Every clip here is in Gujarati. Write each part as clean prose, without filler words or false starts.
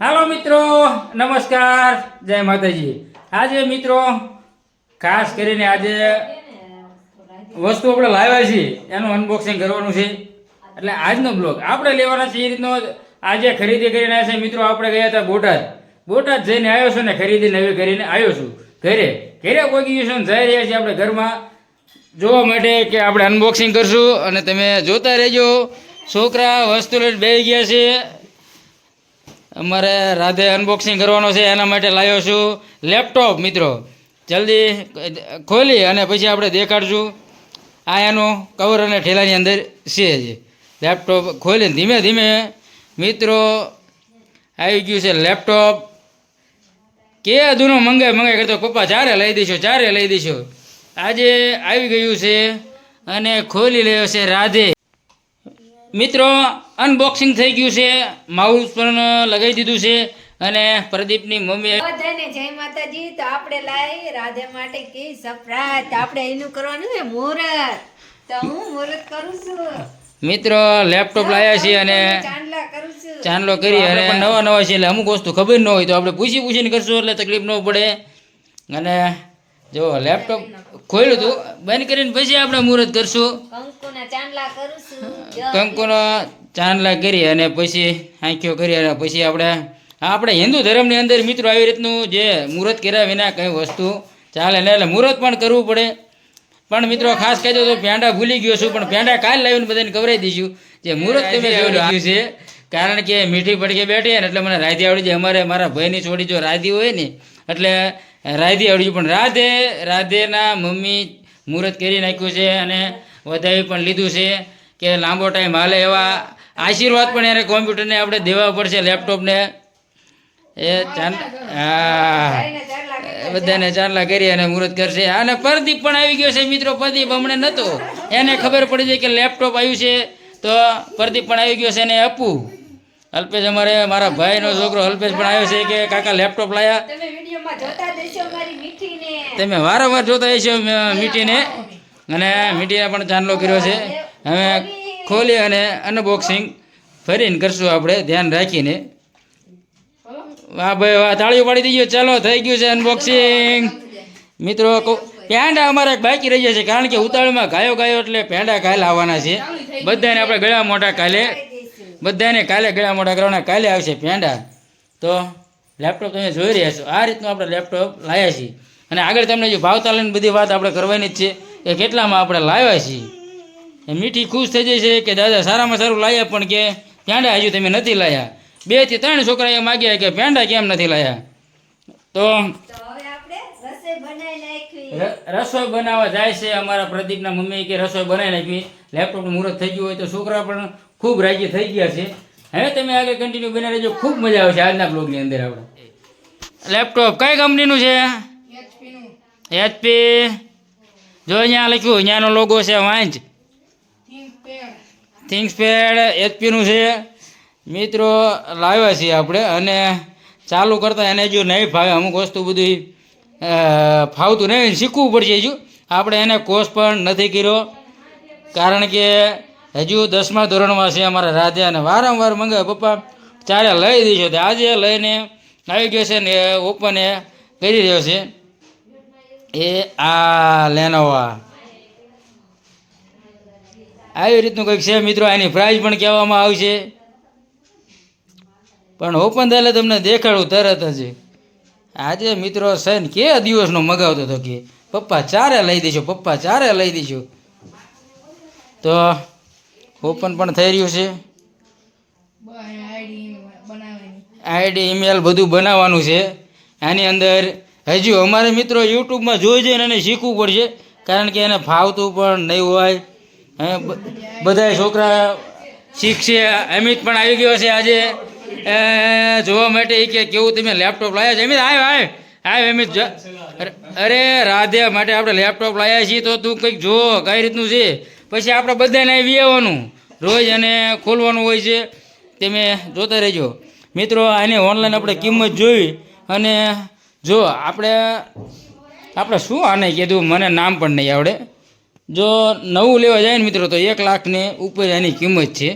હાલો મિત્રો, નમસ્કાર, જય માતાજી। આજે મિત્રો ખાસ કરીને આજે વસ્તુ આપણે લાવ્યા છીએ એનું અનબોક્સિંગ કરવાનું છે। એટલે આજનો બ્લોગ આપણે લેવાના છે એ રીતનો આજે ખરીદી કરીને આવ્યા છે મિત્રો। આપણે ગયા હતા બોટાદ જઈને આવ્યો છું ને ખરીદી નવી કરીને આવ્યો છું ઘરે પહોંચી ગયું છું ને જઈ રહ્યા છીએ આપણે ઘરમાં જોવા માટે કે આપણે અનબોક્સિંગ કરશું અને તમે જોતા રહેજો। છોકરા વસ્તુ લઈને બેસી ગયા છે। અમારે રાધે અનબોક્સિંગ કરવાનો છે એના માટે લાવ્યો છું લેપટોપ મિત્રો। જલ્દી ખોલી અને પછી આપણે દેખાડશું। આ એનું કવર અને ઠેલાની અંદર છે લેપટોપ ખોલીને ધીમે ધીમે મિત્રો આવી ગયું છે લેપટોપ। કે અધૂનો મંગાઈ કરતો પપ્પા ચારે લઈ દઈશું આજે આવી ગયું છે અને ખોલી લેવો છે રાધે મિત્રો। અનબોક્સિંગ થઈ ગયું છે, માઉસ પણ લગાવી દીધું છે અને પ્રદીપની મમ્મી બધાને જય માતાજી। તો આપણે લાઈ રાધે માટે કે સરપ્રાઈઝ આપણે એનું કરવાનું છે મુહૂર્ત। તો હું મુહૂર્ત કરું છું મિત્રો। લેપટોપ લાવ્યા છીએ અને ચાંદલા કરું છું। ચાંદલો કરી અને નવા છે એટલે અમુક વસ્તુ ખબર ન હોય તો આપણે પૂછીને કરશું એટલે તકલીફ ન પડે। અને જો લેપટોપ ખોલ્યું હતું બંધ કરીને પછી આપણે મુહૂર્ત કરશું। કંકુના ચાંદલા કરું છું। કંકુનો ચાંદલા કરી અને પછી આંખીઓ કરી અને પછી આપણે હિન્દુ ધર્મની અંદર મિત્રો આવી રીતનું જે મુહૂર્ત કર્યા વિના કંઈ વસ્તુ ચાલે ને એટલે મુહૂર્ત પણ કરવું પડે। પણ મિત્રો ખાસ કહી દો તો પેંડા ભૂલી ગયો છું પણ પેંડા કાલ લાવીને બધાને કવરાઈ દઈશું જે મુહૂર્ત તમે જોયું છે। કારણ કે મીઠી પડકે બેઠી ને એટલે મને રાધી આવડી જાય। અમારે મારા ભાઈની છોડી જો રાધી હોય ને એટલે રાધી આવડી જાય। પણ રાધેના મમ્મી મુહૂર્ત કરી નાખ્યું છે અને વધાવી પણ લીધું છે કે લાંબો ટાઈમ હાલે એવા આશીર્વાદ પણ એને કોમ્પ્યુટરને આપણે દેવા પડશે લેપટોપને। એ બધાને ચાંદલા કરી અને મુહૂર્ત કરશે। અને પ્રદીપ પણ આવી ગયો છે મિત્રો। પ્રદીપ હમણાં નહોતો એને ખબર પડી જાય કે લેપટોપ આવ્યું છે તો પ્રદીપ પણ આવી ગયો છે અને અલ્પેશ મારા ભાઈનો છોકરો અલ્પેશ પણ આવ્યો છે કે કાકા લેપટોપ લાયા। તમે વારંવાર જોતા હશો મીઠીને અને મીઠીને પણ ચાંદલો કર્યો છે। હવે ખોલી અને અનબોક્સિંગ ફરીને કરશું આપણે ધ્યાન રાખીને। વાહ ભાઈ વાહ, તાળીઓ પાડી દઈએ। ચાલો થઈ ગયું છે અનબોક્સિંગ મિત્રો। પેંડા અમારે બાકી રહી જશે કારણ કે ઉતાવળમાં ગાયો એટલે પેંડા કાલે આવવાના છે બધાને। આપણે ગળા મોટા કાલે ગળા મોટા કરવાના કાલે આવશે પેંડા। તો લેપટોપ તમે જોઈ રહ્યા છો આ રીતનું આપણે લેપટોપ લાવ્યા છીએ અને આગળ તમને જો ભાવતા લઈને બધી વાત આપણે કરવાની જ છે કે કેટલામાં આપણે લાવ્યા છીએ। મીઠી ખુશ થઈ જાય છે કે દાદા સારામાં સારું લાવ્યા પણ કે પેંડા હજુ તમે નથી લાવ્યા। 2 થી 3 છોકરાએ માગ્યા કે પેંડા કેમ નથી લાવ્યા। તો રસોઈ બનાવવા જાય છે અમારા પ્રદીપના મમ્મી કે રસોઈ બનાવી નાખી। લેપટોપનું મુહૂર્ત થઈ ગયું હોય તો છોકરા પણ ખૂબ રાજી થઈ ગયા છે। હવે તમે આગળ કન્ટિન્યુ બનાવી રહેજો, ખૂબ મજા આવશે આજના બ્લોગની અંદર। આપણે લેપટોપ કઈ કંપનીનું છે? HP। જો અહીંયા લખ્યું અહીંયાનો લોગો છે વાંચ થિંકપેડ HP નું છે મિત્રો। લાવ્યા છીએ આપણે અને ચાલુ કરતા એને જો નહીં ફાવે અમુક વસ્તુ બધી ફાવતું નહીં શીખવું પડશે હજુ આપણે એને કોર્સ પણ નથી કર્યો કારણ કે હજુ 10મા ધોરણમાં છે અમારા રાધે અને વારંવાર મંગાવે પપ્પા ચારે લઈ દઈશું તો આજે લઈને આવી ગયો છે ને ઓપન એ કરી રહ્યો છે। એ આ લેનોવા આવી રીતનું કંઈક છે મિત્રો। એની પ્રાઇઝ પણ કહેવામાં આવશે પણ ઓપન થાય તમને દેખાડું તરત જ। આજે મિત્રો સન કે દિવસનો મગાવતો હતો કે પપ્પા ચારે લઈ દઈશું તો ઓપન પણ થઈ રહ્યું છે। આઈડી ઈમેલ બધું બનાવવાનું છે આની અંદર। હજુ અમારે મિત્રો યુટ્યુબમાં જોઈ જઈને એને શીખવું પડશે કારણ કે એને ફાવતું પણ નહીં હોય। બધા છોકરા શીખશે। અમિત પણ આવી ગયો છે આજે જોવા માટે કે કેવું તમે લેપટોપ લાવ્યા છે। અમિત આવ અમિત અરે રાધે માટે આપણે લેપટોપ લાવ્યા છીએ તો તું કંઈક જો કઈ રીતનું છે પછી આપણે બધાને આવી આવવાનું રોજ અને ખોલવાનું હોય છે। તમે જોતા રહેજો મિત્રો। આની ઓનલાઈન આપણે કિંમત જોઈ અને જો આપણે શું આને કીધું મને નામ પણ નહીં આવડે। જો નવું લેવા જાય ને મિત્રો તો 1 લાખની ઉપર એની કિંમત છે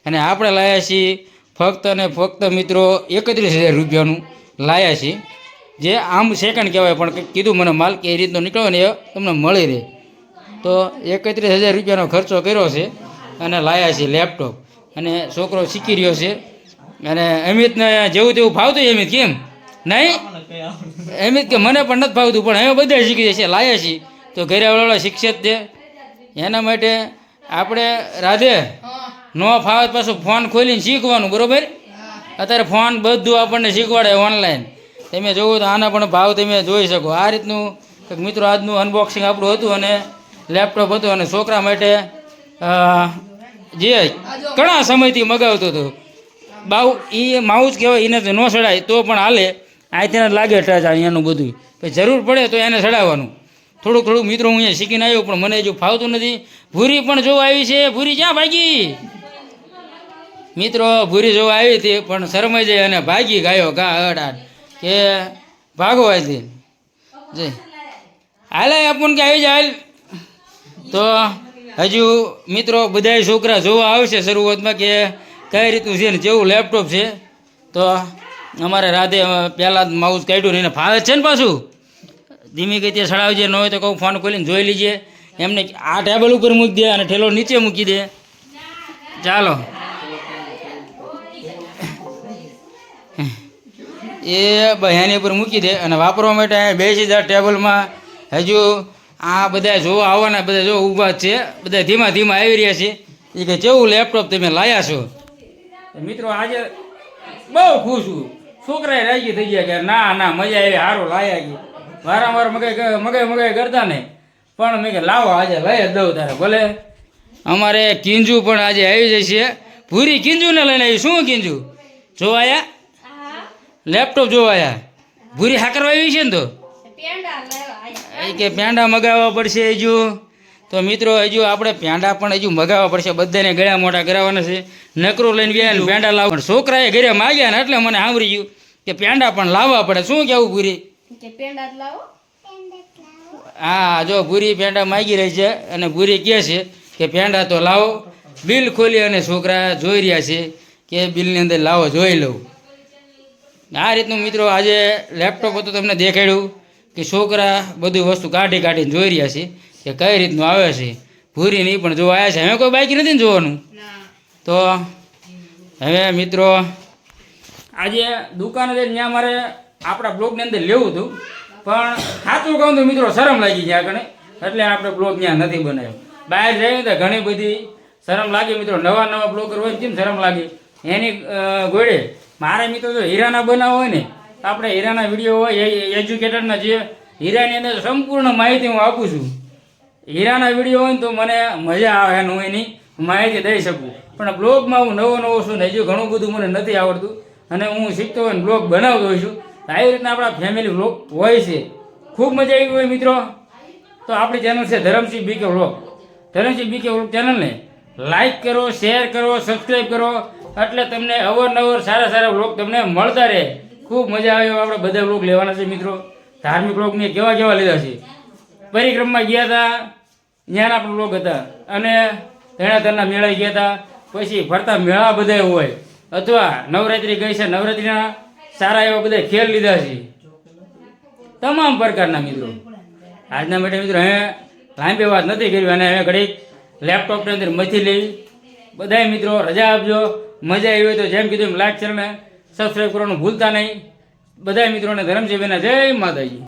અને આપણે લાવ્યા છીએ ફક્ત અને ફક્ત મિત્રો 31,000 રૂપિયાનું લાયા છે. જે આમ સેકન્ડ કહેવાય પણ કંઈક કીધું મને માલ કે એ રીતનો નીકળ્યો ને એ તમને મળી રહે. તો 31,000 રૂપિયાનો ખર્ચો કર્યો છે અને લાયા છે લેપટોપ. અને છોકરો શીખી રહ્યો છે. અને અમિતને જેવું તેવું ફાવતું અમિત કેમ નહીં અમિત કે મને પણ નથી ફાવતું પણ હવે બધા શીખી જાય છે લાયા છીએ તો ઘરે વાળા શીખશે જ તે. એના માટે આપણે રાધે નો ફાવત પાછું ફોન ખોલીને શીખવાનું બરાબર. અત્યારે ફોન બધું આપણને શીખવાડે ઓનલાઈન. તમે જોવો તો આના પણ ભાવ તમે જોઈ શકો. આ રીતનું કંઈક મિત્રો આજનું અનબોક્સિંગ આપણું હતું અને લેપટોપ હતું અને છોકરા માટે જે ઘણા સમયથી મગાવતો હતો એ માઉસ કહેવાય એને ન ચડાય તો પણ હાલે. અહીંથી લાગે ટચ અહીંયાનું બધું પછી જરૂર પડે તો એને ચડાવવાનું. થોડુંક થોડુંક મિત્રો હું અહીંયા શીખીને આવ્યો પણ મને જો ફાવતું નથી. ભૂરી પણ જોવા આવી છે. ભૂરી ક્યાં ભાગી મિત્રો? ભૂરી જોવા આવી હતી પણ શરમાઈ જાય અને ભાગી ગાયો ગા અડાડ કે ભાગો આવી જય હાલે આપણને કે આવી જાય. તો હજુ મિત્રો બધા છોકરા જોવા આવશે શરૂઆતમાં કે કઈ રીતનું છે ને જેવું લેપટોપ છે. તો અમારે રાધે પહેલાં માઉસ કાઢ્યું ને એને ફાવે છે ને પાછું ધીમી ગઈ ત્યાં ચડાવજે ન હોય તો કહું ફોન ખોલીને જોઈ લીજે. એમને આ ટેબલ ઉપર મૂકી દે અને ઠેલો નીચે મૂકી દે. ચાલો એ બહેની ઉપર મૂકી દે અને વાપરવા માટે બેસી જાય ટેબલમાં. હજુ આ બધા જોવા આવવાના બધા જો ઊભા છે બધા ધીમા ધીમા આવી રહ્યા છે. એ કે કેવું લેપટોપ તમે લાયા છો મિત્રો? આજે બહુ ખુશ છું. છોકરાએ રાજી થઈ ગયા કે ના ના મજા આવી સારું લાયા ગઈ. વારંવાર મગાઈ કરતા ને પણ મેં કે લાવો આજે લઈ જ દઉં તારે ભલે. અમારે કિંજુ પણ આજે આવી જશે. પૂરી કિંજુને લઈને આવી. શું કિંજુ જોવાયા? લેપટોપ જોવાયા. ભૂરી હાકરવા આવી છે ને તો એ કે પેંડા મગાવવા પડશે હજુ. તો મિત્રો હજુ આપણે પેંડા પણ હજુ મગાવવા પડશે. બધાને ગળ્યા મોટા કરાવવાના છે. નકરો લઈને ગયા ને પેંડા લાવવા પણ છોકરાએ ઘરે માગ્યા ને એટલે મને સાંભળી ગયું કે પેંડા પણ લાવવા પડે. શું કેવું ભૂરી? હા જો ભૂરી પેંડા માગી રહી છે અને ભૂરી કહે છે કે પેંડા તો લાવો. બિલ ખોલી અને છોકરા જોઈ રહ્યા છે કે બિલની અંદર લાવો જોઈ લઉં. આ રીતનું મિત્રો આજે લેપટોપ હતું તમને દેખાડ્યું કે છોકરા બધી વસ્તુ કાઢી કાઢીને જોઈ રહ્યા છે કે કઈ રીતનું આવે છે. ભૂરી નહીં પણ જોવા આવ્યા છે. હવે કોઈ બાકી નથી ને જોવાનું. તો હવે મિત્રો આજે દુકાને જઈને ત્યાં મારે આપણા બ્લોગની અંદર લેવું હતું પણ સાચું કહું તો મિત્રો શરમ લાગી ગયા કણે એટલે આપણે બ્લોગ ત્યાં નથી બનાવ્યો. બહાર જઈએ તો ઘણી બધી શરમ લાગી મિત્રો. નવા નવા બ્લોગર હોય કેમ શરમ લાગે એની ગોળે મારે મિત્રો જો હીરાના બનાવ હોય ને તો આપણે હીરાના વિડીયો હોય એજ્યુકેટરના જે હીરાની અંદર સંપૂર્ણ માહિતી હું આપું છું. હીરાના વિડીયો હોય ને તો મને મજા આવે અને હું એની માહિતી દઈ શકું. પણ બ્લોગમાં હું નવો છું ને હજુ ઘણું બધું મને નથી આવડતું અને હું શીખતો હોય ને બ્લોગ બનાવતો હોઉં છું. આવી રીતના આપણા ફેમિલી બ્લોગ હોય છે. ખૂબ મજા આવી હોય મિત્રો. તો આપણી ચેનલ છે ધરમસિંહ બીકે વ્લોગ. ધરમસિંહ બીકે વ્લોગ ચેનલને લાઈક કરો, શેર કરો, સબસ્ક્રાઈબ કરો એટલે તમને અવારનવાર સારા સારા વ્લોગ તમને મળતા રહે. ખૂબ મજા આવે આપણે બધા વ્લોગ લેવાના છે મિત્રો. ધાર્મિક વ્લોગને કેવા કેવા લીધા છે. પરિક્રમમાં ગયા હતા ત્યાંના પણ વ્લોગ હતા અને ધણાધરના મેળા ગયા હતા. પછી ફરતા મેળા બધા હોય અથવા નવરાત્રિ ગઈ છે નવરાત્રિના સારા એવા બધા ખેલ લીધા છે તમામ પ્રકારના મિત્રો. આજના માટે મિત્રો હવે લાંબી વાત નથી કરી અને હવે ઘડીક લેપટોપની અંદર મથી લેવી. બધા મિત્રો રજા આપજો. મજા આવી હોય તો જેમ કીધું એમ લાઈક ચેનલને સબસ્ક્રાઈબ કરવાનું ભૂલતા નહીં. બધા મિત્રોને ધરમસિંહભાઈના જય માતાજી.